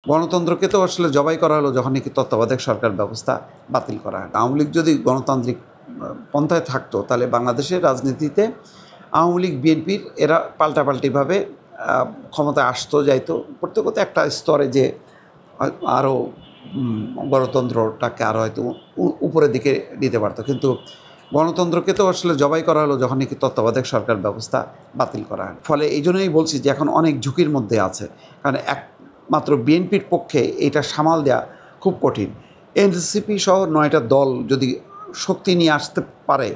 গণতন্ত্রকে তো আসলে জবাই করা হলো যখন নাকি তত্ত্বাবধায়ক সরকার ব্যবস্থা বাতিল করা হয়। আওয়ামী লীগ যদি গণতান্ত্রিক পন্থায় থাকতো তাহলে বাংলাদেশের রাজনীতিতে আওয়ামী লীগ বিএনপির এরা পাল্টাপাল্টিভাবে ক্ষমতায় আসতো যাইতো করতে করতে একটা স্তরে যে আরও গণতন্ত্রটাকে আরও হয়তো উপরের দিকে নিতে পারতো। কিন্তু গণতন্ত্রকে তো আসলে জবাই করা হলো যখন নাকি তত্ত্বাবধায়ক সরকার ব্যবস্থা বাতিল করা হয়। ফলে এই জন্যই বলছি যে এখন অনেক ঝুঁকির মধ্যে আছে, কারণ একমাত্র বিএনপির পক্ষে এটা সামাল দেওয়া খুব কঠিন। এনসিপি সহ 9টা দল যদি শক্তি নিয়ে আসতে পারে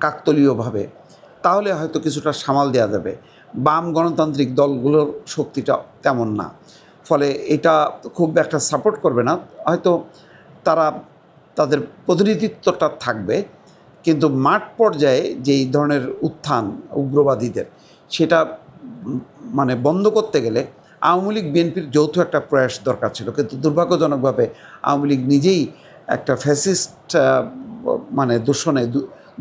কাকতলীয়ভাবে, তাহলে হয়তো কিছুটা সামাল দেওয়া যাবে। বাম গণতান্ত্রিক দলগুলোর শক্তিটা তেমন না, ফলে এটা খুব একটা সাপোর্ট করবে না। হয়তো তারা তাদের প্রতিনিধিত্বটা থাকবে, কিন্তু মাঠ পর্যায়ে যেই ধরনের উত্থান উগ্রবাদীদের, সেটা মানে বন্ধ করতে গেলে আওয়ামী লীগ বিএনপির যৌথ একটা প্রয়াস দরকার ছিল। কিন্তু দুর্ভাগ্যজনকভাবে আওয়ামী লীগ নিজেই একটা ফ্যাসিস্ট মানে দূষণে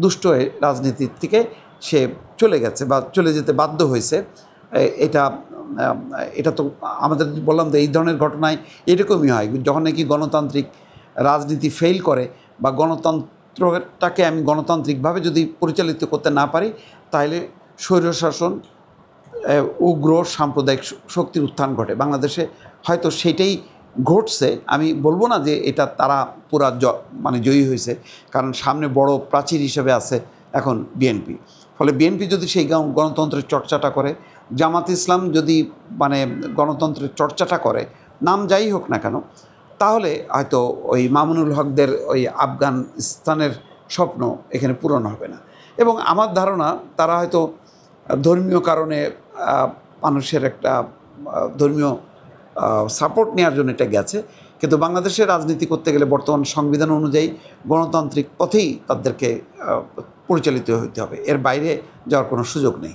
দুষ্ট হয়ে রাজনীতির থেকে সে চলে গেছে বা চলে যেতে বাধ্য হয়েছে। এটা এটা তো আমাদের বললাম যে এই ধরনের ঘটনায় এরকমই হয়, যখন নাকি গণতান্ত্রিক রাজনীতি ফেল করে বা গণতন্ত্রটাকে আমি গণতান্ত্রিকভাবে যদি পরিচালিত করতে না পারি, তাহলে স্বৈরশাসন উগ্র সাম্প্রদায়িক শক্তির উত্থান ঘটে। বাংলাদেশে হয়তো সেটাই ঘটছে। আমি বলবো না যে এটা তারা পুরা মানে জয়ী হয়েছে, কারণ সামনে বড় প্রাচীর হিসেবে আছে এখন বিএনপি। ফলে বিএনপি যদি সেই গণতন্ত্রের চর্চাটা করে, জামাত ইসলাম যদি মানে গণতন্ত্রের চর্চাটা করে, নাম যাই হোক না কেন, তাহলে হয়তো ওই মামুনুল হকদের ওই আফগানিস্তানের স্বপ্ন এখানে পূরণ হবে না। এবং আমার ধারণা তারা হয়তো ধর্মীয় কারণে মানুষের একটা ধর্মীয় সাপোর্ট নেওয়ার জন্য এটা গেছে। কিন্তু বাংলাদেশে রাজনীতি করতে গেলে বর্তমান সংবিধান অনুযায়ী গণতান্ত্রিক পথেই তাদেরকে পরিচালিত হতে হবে, এর বাইরে যাওয়ার কোনো সুযোগ নেই।